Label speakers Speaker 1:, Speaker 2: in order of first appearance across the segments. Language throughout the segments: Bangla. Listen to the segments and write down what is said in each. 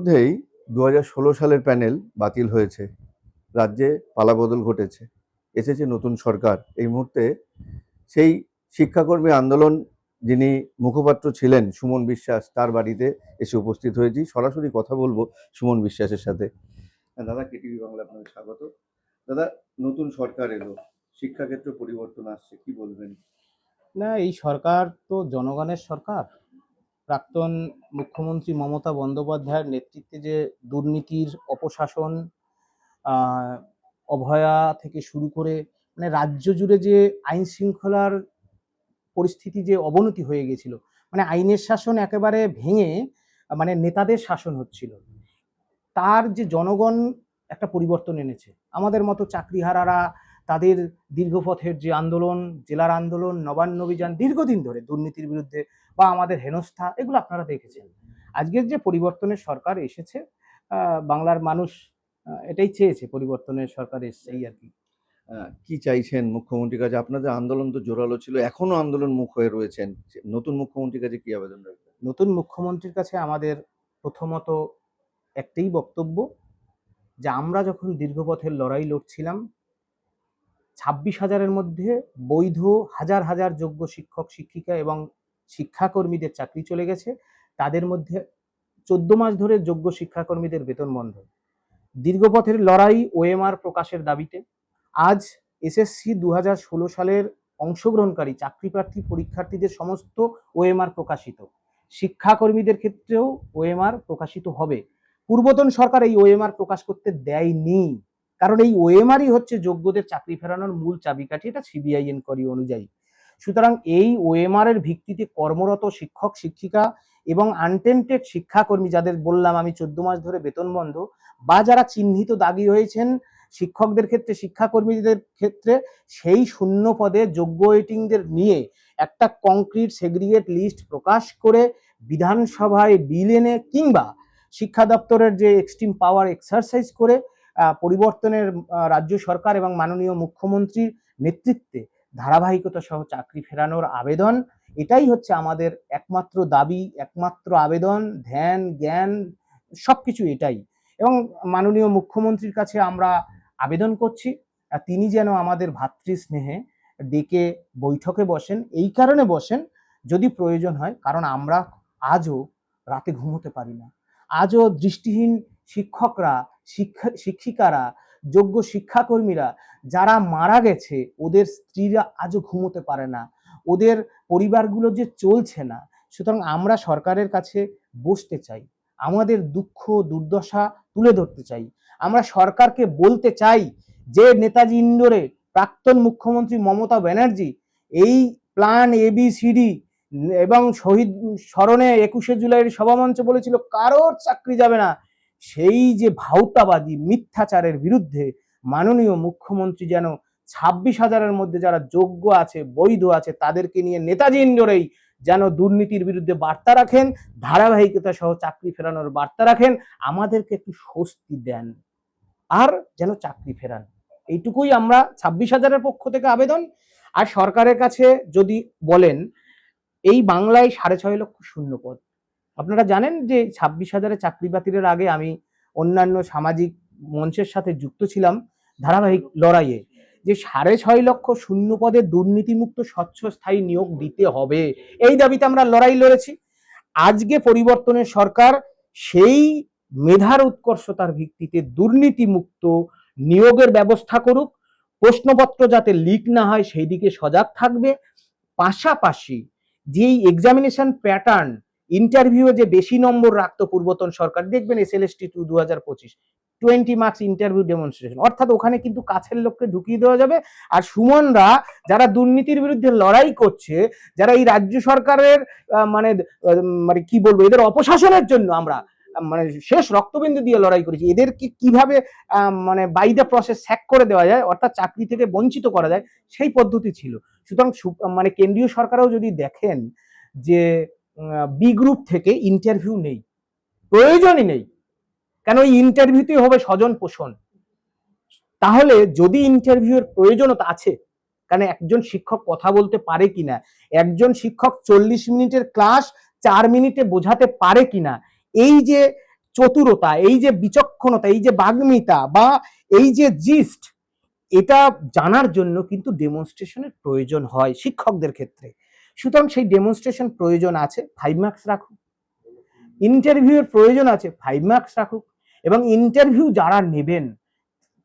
Speaker 1: ইতিমধ্যেই 2016 সালের প্যানেল বাতিল হয়েছে, রাজ্যে পালাবদল ঘটেছে, এসেছে নতুন সরকার। এই মুহূর্তে সেই শিক্ষাকর্মী আন্দোলন যিনি মুখপাত্র ছিলেন সুমন বিশ্বাস, তার বাড়িতে এসে উপস্থিত হয়েছি। সরাসরি কথা বলবো সুমন বিশ্বাসের সাথে। দাদা, কেটিভি বাংলা আপনাদের স্বাগত। দাদা, নতুন সরকার এলো, শিক্ষাক্ষেত্রে পরিবর্তন আসছে, কি বলবেন?
Speaker 2: না, এই সরকার তো জনগণের সরকার। প্রাক্তন মুখ্যমন্ত্রী মমতা বন্দ্যোপাধ্যায়ের নেতৃত্বে যে দুর্নীতির অপশাসন, আহ, অভয়া থেকে শুরু করে মানে রাজ্য জুড়ে যে আইন শৃঙ্খলার পরিস্থিতি যে অবনতি হয়ে গেছিল, মানে আইনের শাসন একেবারে ভেঙে মানে নেতাদের শাসন হচ্ছিল, তার যে জনগণ একটা পরিবর্তন এনেছে। আমাদের মতো চাকরিহারারা তাদের দীর্ঘপথের যে আন্দোলন, জেলার আন্দোলন, নবান্ন অভিযান, দীর্ঘদিন ধরে দুর্নীতির বিরুদ্ধে বা আমাদের হেনস্থা, এগুলো আপনারা দেখেছেন। আজকের যে পরিবর্তনের সরকার এসেছে, বাংলার মানুষ এটাই চেয়েছে, পরিবর্তনের সরকার এসছে, এই আর কি।
Speaker 1: কি চাইছেন মুখ্যমন্ত্রীর কাছে? আপনাদের আন্দোলন তো জোরালো ছিল, এখনো আন্দোলন মুখ হয়ে রয়েছেন, নতুন মুখ্যমন্ত্রীর কাছে কি আবেদন রাখবেন?
Speaker 2: নতুন মুখ্যমন্ত্রীর কাছে আমাদের প্রথমত একটাই বক্তব্য, যে আমরা যখন দীর্ঘপথের লড়াই লড়ছিলাম, 26,000-এর মধ্যে বৈধ হাজার হাজার যোগ্য শিক্ষক শিক্ষিকা এবং শিক্ষাকর্মীদের চাকরি চলে গেছে। তাদের মধ্যে 14 মাস ধরে যোগ্য শিক্ষাকর্মীদের বেতন বন্ধ। দীর্ঘপথের লড়াই ওএমআর প্রকাশের দাবিতে আজ এসএসসি 2016 সালের অংশগ্রহণকারী চাকরি প্রার্থী পরীক্ষার্থীদের সমস্ত ওএমআর প্রকাশিত। শিক্ষাকর্মীদের ক্ষেত্রেও ওএমআর প্রকাশিত হবে। পূর্বতন সরকার এই ওএমআর প্রকাশ করতে দেয়নি, কারণ এই ওএমআরই হচ্ছে যোগ্যদের চাকরি ফেরানোর মূল চাবিকাঠি, এটা সিবিআই এনকোয়ারি অনুযায়ী। সুতরাং এই ওএমআর এর ভিত্তিতে কর্মরত শিক্ষক শিক্ষিকা এবং আনটেন্টেড শিক্ষাকর্মী, যাদের বললাম আমি 14 মাস ধরে বেতন বন্ধ, বা যারা চিহ্নিত দাগি হয়েছেন শিক্ষকদের ক্ষেত্রে, শিক্ষাকর্মীদের ক্ষেত্রে, সেই শূন্য পদে যোগ্য ওয়েটিংদের নিয়ে একটা কংক্রিট সেগ্রিগেট লিস্ট প্রকাশ করে বিধানসভায় বিল এনে কিংবা শিক্ষা দপ্তরের যে এক্সট্রিম পাওয়ার এক্সারসাইজ করে পরিবর্তনের রাজ্য সরকার এবং মাননীয় মুখ্যমন্ত্রীর নেতৃত্বে ধারাবাহিকতা সহ চাকরি ফেরানোর আবেদন। এটাই হচ্ছে আমাদের একমাত্র দাবি, একমাত্র আবেদন, ধ্যান জ্ঞান সবকিছু এটাই। এবং মাননীয় মুখ্যমন্ত্রীর কাছে আমরা আবেদন করছি, তিনি যেন আমাদের ভাতৃস্নেহে ডেকে বৈঠকে বসেন। এই কারণে বসেন, যদি প্রয়োজন হয়, কারণ আমরা আজও রাতে ঘুমোতে পারি না। আজও দৃষ্টিহীন শিক্ষকরা, শিক্ষিকারা, যোগ্য শিক্ষাকর্মীরা যারা মারা গেছে, ওদের স্ত্রীরা আজও ঘুমোতে পারে না, ওদের পরিবারগুলো যে চলছে না। সুতরাং আমরা সরকারের কাছে বসতে চাই, আমাদের দুঃখ দুর্দশা তুলে ধরতে চাই। আমরা সরকারকে বলতে চাই যে নেতাজি ইন্ডোরে প্রাক্তন মুখ্যমন্ত্রী মমতা ব্যানার্জি এই প্ল্যান ABCD এবং শহীদ স্মরণে 21শে জুলাইয়ের সভামঞ্চে বলেছিল কারোর চাকরি যাবে না, সেই যে ভাউতাবাদী মিথ্যাচারের বিরুদ্ধে মাননীয় মুখ্যমন্ত্রী যেন 26,000-এর মধ্যে যারা যোগ্য আছে, বৈধ আছে, তাদেরকে নিয়ে নেতাজি ইন্ডোরেই যেন দুর্নীতির বিরুদ্ধে বার্তা রাখেন, ধারাবাহিকতা সহ চাকরি ফেরানোর বার্তা রাখেন, আমাদেরকে একটু স্বস্তি দেন, আর যেন চাকরি ফেরান। এইটুকুই আমরা 26,000-এর পক্ষ থেকে আবেদন। আর সরকারের কাছে যদি বলেন, এই বাংলায় 6.5 লক্ষ শূন্য পদ। আপনারা জানেন যে 26,000-এর চাকরি বাতিলের আগে আমি অন্যান্য সামাজিক মঞ্চের সাথে যুক্ত ছিলাম ধারাবাহিক লড়াইয়ে, যে 6.5 লক্ষ শূন্য পদে দুর্নীতিমুক্ত স্বচ্ছ স্থায়ী নিয়োগ দিতে হবে, এই দাবিতে আমরা লড়াই লড়েছি। আজকে পরিবর্তনের সরকার সেই মেধার উৎকর্ষতার ভিত্তিতে দুর্নীতিমুক্ত নিয়োগের ব্যবস্থা করুক, প্রশ্নপত্র যাতে লিক না হয় সেই দিকে সজাগ থাকবে। পাশাপাশি যেই এক্সামিনেশন প্যাটার্ন, ইন্টারভিউ যে বেশি নম্বর রাখতো পূর্বতন সরকার, দেখবেন SLST2 2025 20 মার্কস ইন্টারভিউ ডেমনস্ট্রেশন, অর্থাৎ ওখানে কিন্তু কাছের লোককে ঢুকিয়ে দেওয়া যাবে। আর সুমনরা যারা দুর্নীতির বিরুদ্ধে লড়াই করছে, যারা এই রাজ্য সরকারের মানে মানে কি বলবো, এদের অপশাসনের জন্য আমরা মানে শেষ রক্তবিন্দু দিয়ে লড়াই করেছি, এদেরকে কিভাবে মানে বাই দ্য প্রসেস স্যাক করে দেওয়া যায়, অর্থাৎ চাকরি থেকে বঞ্চিত করা যায়, সেই পদ্ধতি ছিল। সুতরাং মানে কেন্দ্রীয় সরকারও যদি দেখেন যে বি গ্রুপ থেকে ইন্টারভিউ নেই, প্রয়োজনই নেই, কেন এই ইন্টারভিউতেই হবে স্বজন পোষণ। তাহলে যদি ইন্টারভিউর প্রয়োজনতা আছে, কারণ একজন শিক্ষক কথা বলতে পারে কিনা, একজন শিক্ষক 40 মিনিটের ক্লাস 4 মিনিটে বোঝাতে পারে কিনা, এই যে চতুরতা, এই যে বিচক্ষণতা, এই যে বাগ্মিতা বা এই যে জিস্ট, এটা জানার জন্য কিন্তু ডেমনস্ট্রেশনের প্রয়োজন হয় শিক্ষকদের ক্ষেত্রে। সুতরাং সেই ডেমনস্ট্রেশন প্রয়োজন আছে, 5 মার্কস রাখুক। ইন্টারভিউয়ের প্রয়োজন আছে, 5 মার্কস রাখুক। এবং ইন্টারভিউ যারা নেবেন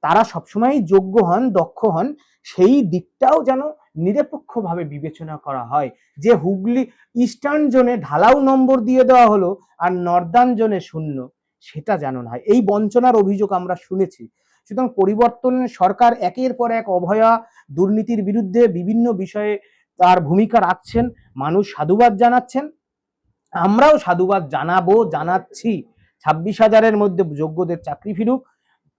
Speaker 2: তারা সবসময় যোগ্য হন, দক্ষ হন, সেই দিকটাও যেন নিরপেক্ষভাবে বিবেচনা করা হয়। যে হুগলি ইস্টার্ন জোনে ঢালাও নম্বর দিয়ে দেওয়া হলো আর নর্দার্ন জোনে 0, সেটা যেন না হয়। এই বঞ্চনার অভিযোগ আমরা শুনেছি। সুতরাং পরিবর্তনের সরকার একের পর এক অভয়া দুর্নীতির বিরুদ্ধে বিভিন্ন বিষয়ে তার ভূমিকা রাখছেন, মানুষ সাধুবাদ জানাচ্ছেন, আমরাও সাধুবাদ জানাবো, জানাচ্ছি। 26,000-এর মধ্যে যোগ্যদের চাকরি ফিরুক,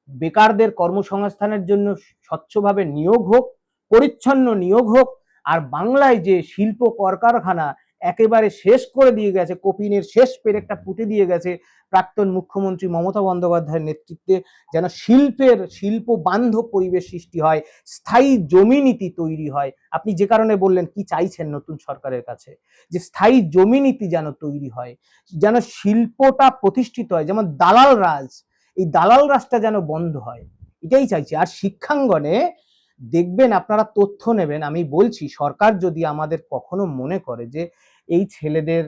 Speaker 2: বেকারদের কর্মসংস্থানের জন্য স্বচ্ছভাবে নিয়োগ হোক, পরিচ্ছন্ন নিয়োগ হোক। আর বাংলায় যে শিল্প কলকারখানা একেবারে শেষ করে দিয়ে গেছে, কপিনের শেষ পেরেকটা পুঁতে দিয়ে গেছে প্রাক্তন মুখ্যমন্ত্রী মমতা বন্দ্যোপাধ্যায়ের নেতৃত্বে, যেন শিল্প বান্ধব পরিবেশ সৃষ্টি হয়, স্থায়ী জমি নীতি তৈরি হয়। আপনি যে কারণে বললেন কি চাইছেন নতুন সরকারের কাছে, যে স্থায়ী জমি নীতি যেন তৈরি হয়, যেন শিল্পটা প্রতিষ্ঠিত হয়, যেমন দালাল রাজ, এই দালাল রাজটা যেন বন্ধ হয়, এটাই চাইছি। আর শিক্ষাঙ্গনে দেখবেন, আপনারা তথ্য নেবেন, আমি বলছি সরকার যদি আমাদের কখনো মনে করে যে এই ছেলেদের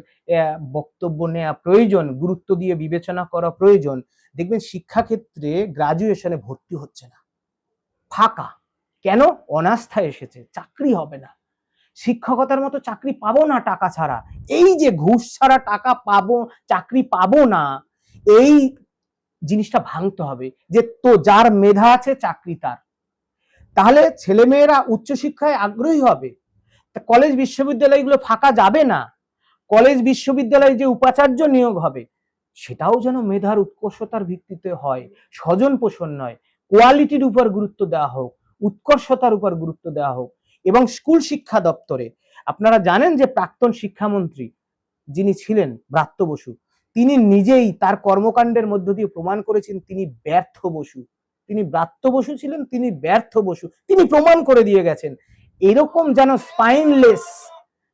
Speaker 2: বক্তব্য নেওয়া প্রয়োজন, গুরুত্ব দিয়ে বিবেচনা করা প্রয়োজন, দেখবেন শিক্ষাক্ষেত্রে গ্রাজুয়েশনে ভর্তি হচ্ছে না, ফাঁকা। কেন? অনাস্থা এসেছে, চাকরি হবে না, শিক্ষকতার মতো চাকরি পাবো না টাকা ছাড়া। এই যে ঘুষ ছাড়া টাকা পাবো, চাকরি পাবো না, এই জিনিসটা ভাঙতে হবে। যে তো যার মেধা আছে চাকরি তার, তাহলে ছেলেমেয়েরা উচ্চশিক্ষায় আগ্রহী হবে। কলেজ বিশ্ববিদ্যালয়গুলো ফাঁকা যাবে না। কলেজ বিশ্ববিদ্যালয়ে যে উপাচার্য নিয়োগ হবে সেটাও যেন মেধার উৎকর্ষতার ভিত্তিতে হয়, স্বজন পোষণ নয়। কোয়ালিটির উপর গুরুত্ব দেওয়া হোক, উৎকর্ষতার উপর গুরুত্ব দেওয়া হোক। এবং স্কুল শিক্ষা দপ্তরে আপনারা জানেন যে প্রাক্তন শিক্ষামন্ত্রী যিনি ছিলেন ব্রাত্য বসু, তিনি নিজেই তার কর্মকাণ্ডের মধ্য দিয়ে প্রমাণ করেছেন তিনি ব্যর্থ বসু। তিনি ব্রাত্য বসু ছিলেন, তিনি ব্যর্থ বসু, তিনি প্রমাণ করে দিয়ে গেছেন। এরকম যেন স্পাইনলেস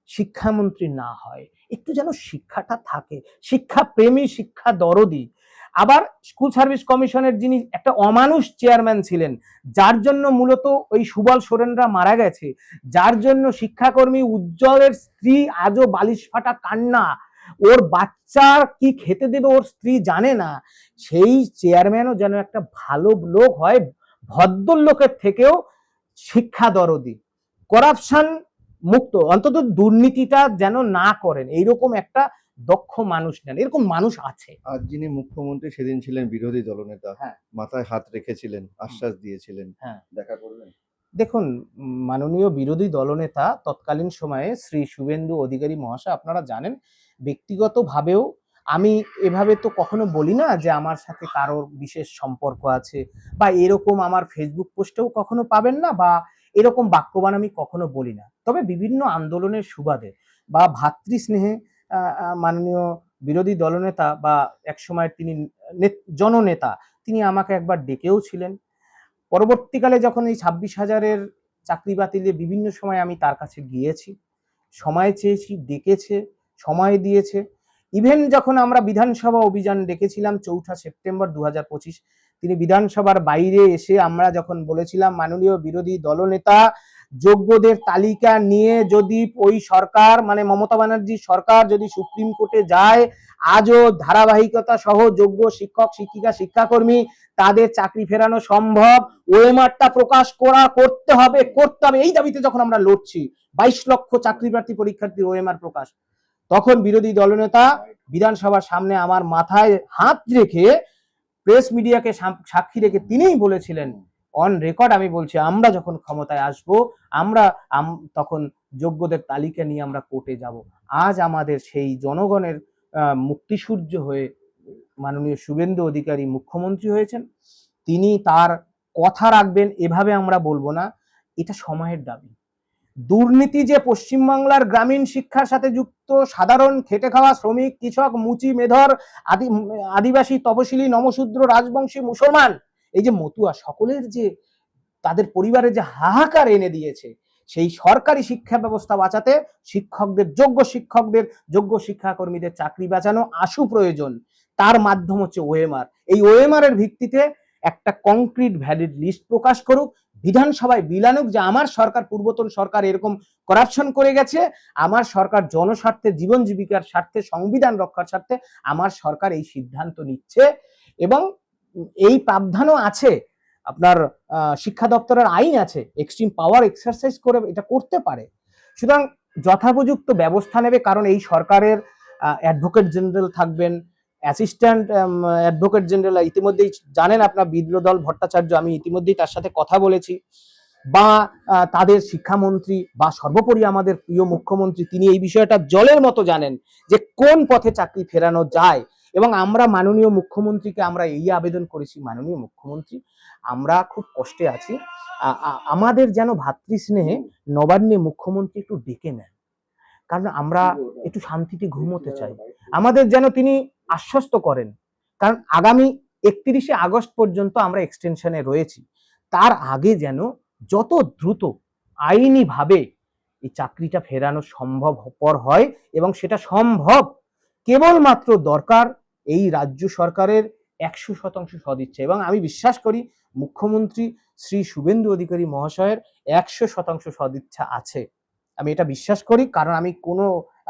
Speaker 2: শিক্ষামন্ত্রী না হয়, একটু যেন শিক্ষাটা থাকে, শিক্ষা প্রেমী, শিক্ষা দরদি। আবার স্কুল সার্ভিস কমিশনের যিনি একটা অমানুষ চেয়ারম্যান ছিলেন, যার জন্য মূলত ওই সুবল সোরেনরা মারা গেছে, যার জন্য শিক্ষাকর্মী উজ্জ্বলের স্ত্রী আজও বালিশ ফাটা কান্না, ওর বাচ্চার কি খেতে দেবে ওর স্ত্রী জানে না, সেই চেয়ারম্যানও যেন একটা ভালো লোক হয়, ভদ্রলোকের থেকেও শিক্ষা দরদি, করাপশন মুক্ত, অন্তত দুর্নীতিটা যেন না করেন, এইরকম একটা দক্ষ মানুষ নেন। এরকম মানুষ আছে।
Speaker 1: আজ যিনি মুখ্যমন্ত্রী সেদিন ছিলেন বিরোধী দলনেতা,
Speaker 2: হ্যাঁ,
Speaker 1: মাথায় হাত রেখেছিলেন, আশ্বাস দিয়েছিলেন,
Speaker 2: হ্যাঁ।
Speaker 1: দেখা করবেন?
Speaker 2: দেখুন, মাননীয় বিরোধী দলনেতা তৎকালীন সময়ে শ্রী শুভেন্দু অধিকারী মহাশয়, আপনারা জানেন ব্যক্তিগতভাবেও আমি এভাবে তো কখনো বলি না যে আমার সাথে কারোর বিশেষ সম্পর্ক আছে, বা এরকম আমার ফেসবুক পোস্টেও কখনো পাবেন না, বা এরকম বাক্যবান আমি কখনো বলি না। তবে বিভিন্ন আন্দোলনের সুবাদে বা ভাতৃস্নেহে মাননীয় বিরোধী দলনেতা বা একসময় তিনি জননেতা, তিনি আমাকে একবার ডেকেও ছিলেন। পরবর্তীকালে যখন এই 26,000-এর চাকরি বাতিলে বিভিন্ন সময় আমি তার কাছে গিয়েছি, সময় চেয়েছি, ডেকেছে, সময় দিয়েছে। ইভেন যখন আমরা বিধানসভা অভিযান ডেকেছিলাম 4 সেপ্টেম্বর 2025, তিনি বিধানসভার বাইরে এসে আমরা যখন বলেছিলাম মাননীয় বিরোধী দলনেতা, যোগ্যদের তালিকা নিয়ে যদি ওই সরকার মানে মমতা ব্যানার্জির সরকার যদি সুপ্রিম কোর্টে যায়, আজও ধারাবাহিকতা সহ যোগ্য শিক্ষক শিক্ষিকা শিক্ষাকর্মী তাদের চাকরি ফেরানো সম্ভব, ওএমআরটা প্রকাশ করতে হবে। এই দাবিতে যখন আমরা লড়ছি, 22 লক্ষ চাকরি প্রার্থী পরীক্ষার্থীর ওএমআর প্রকাশ, তখন বিরোধী দলনেতা বিধানসভার সামনে আমার মাথায় হাত রেখে, প্রেস মিডিয়াকে সাক্ষী রেখে তিনিই বলেছিলেন, অন রেকর্ড আমি বলছি, আমরা যখন ক্ষমতায় আসবো আমরা তখন যোগ্যদের তালিকা নিয়ে আমরা কোর্টে যাব। আজ আমাদের সেই জনগণের মুক্তিসূর্য হয়ে মাননীয় শুভেন্দু অধিকারী মুখ্যমন্ত্রী হয়েছেন, তিনি তার কথা রাখবেন, এভাবে আমরা বলবো না, এটা সময়ের দাবি। দুর্নীতি যে পশ্চিমবাংলার গ্রামীণ শিক্ষার সাথে যুক্ত, সাধারণ খেটে খাওয়া শ্রমিক, কৃষক, মুচি মেধর, আদিবাসী, তপশিলি, নমশূদ্র, রাজবংশী, মুসলমান, এই যে মতুয়া, সকলের যে তাদের পরিবারের যে হাহাকার এনে দিয়েছে, সেই সরকারি শিক্ষা ব্যবস্থা বাঁচাতে শিক্ষকদের, যোগ্য শিক্ষাকর্মীদের চাকরি বাঁচানো আশু প্রয়োজন। তার মাধ্যম হচ্ছে ওএমআর। এই ওএমআর এর ভিত্তিতে একটা কংক্রিট ভ্যালিড লিস্ট প্রকাশ করুক, বিধানসভায় বিলানুক যে আমার সরকার, পূর্বতন সরকার এরকম করাপশন করে গেছে, আমার সরকার জনস্বার্থে, জীবন জীবিকার স্বার্থে, সংবিধান রক্ষার স্বার্থে আমার সরকার এই সিদ্ধান্ত নিচ্ছে। এবং এই প্রাবধানও আছে, আপনার শিক্ষা দপ্তরের আইন আছে, এক্সট্রিম পাওয়ার এক্সারসাইজ করে এটা করতে পারে। সুতরাং যথাপযুক্ত ব্যবস্থা নেবে, কারণ এই সরকারের অ্যাডভোকেট জেনারেল থাকবেন, অ্যাসিস্ট্যান্ট অ্যাডভোকেট জেনারেল ইতিমধ্যেই জানেন আপনার বিদ্রোদল ভট্টাচার্য, আমি ইতিমধ্যেই তার সাথে কথা বলেছি, বা তাদের শিক্ষামন্ত্রী, বা সর্বোপরি আমাদের প্রিয় মুখ্যমন্ত্রী, তিনি এই বিষয়টা জলের মতো জানেন যে কোন পথে চাকরি ফেরানো যায়। এবং আমরা মাননীয় মুখ্যমন্ত্রীকে আমরা এই আবেদন করেছি, মাননীয় মুখ্যমন্ত্রী, আমরা খুব কষ্টে আছি, আমাদের যেন ভাতৃস্নেহে নবান্নে মুখ্যমন্ত্রী একটু ডেকে নেন, কারণ আমরা একটু শান্তিতে ঘুমোতে চাই। আমাদের যেন তিনি আশ্বস্ত করেন, কারণ আগামী 31শে আগস্ট পর্যন্ত আমরা এক্সটেনশনে রয়েছি। তার আগে যেন যত দ্রুত আইনি ভাবে এই চাকরিটা ফেরানো সম্ভবপর হয়, এবং সেটা সম্ভব কেবলমাত্র দরকার এই রাজ্য সরকারের 100% সদিচ্ছা। এবং আমি বিশ্বাস করি মুখ্যমন্ত্রী শ্রী শুভেন্দু অধিকারী মহাশয়ের 100% সদিচ্ছা আছে। আমি এটা বিশ্বাস করি, কারণ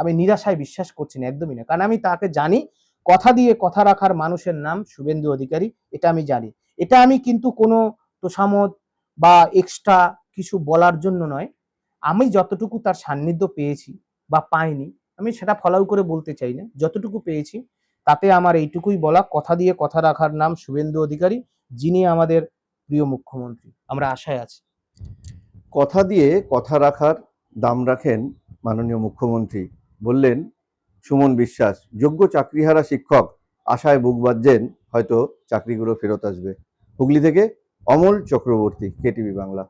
Speaker 2: আমি নিরাশায় বিশ্বাস করছি না, একদমই না। কারণ আমি তাকে জানি, কথা দিয়ে কথা রাখার মানুষের নাম শুভেন্দু অধিকারী, এটা আমি জানি। এটা আমি কিন্তু কোনো তোষামোদ বা এক্সট্রা কিছু বলার জন্য নয়, আমি যতটুকু তার সান্নিধ্য পেয়েছি বা পাইনি, আমি সেটা ফলাও করে বলতে চাই না, যতটুকু পেয়েছি তাতে আমার এইটুকুই বলা, কথা দিয়ে কথা রাখার নাম শুভেন্দু অধিকারী, যিনি আমাদের প্রিয় মুখ্যমন্ত্রী। আমরা আশায় আছি।
Speaker 1: কথা দিয়ে কথা রাখার দাম রাখেন মাননীয় মুখ্যমন্ত্রী, বললেন সুমন বিশ্বাস। যোগ্য চাকরিহারা শিক্ষক আশায় বুক বাঁধছেন, হয়তো চাকরিগুলো ফেরত আসবে। হুগলি থেকে অমল চক্রবর্তী, কেটিভি বাংলা।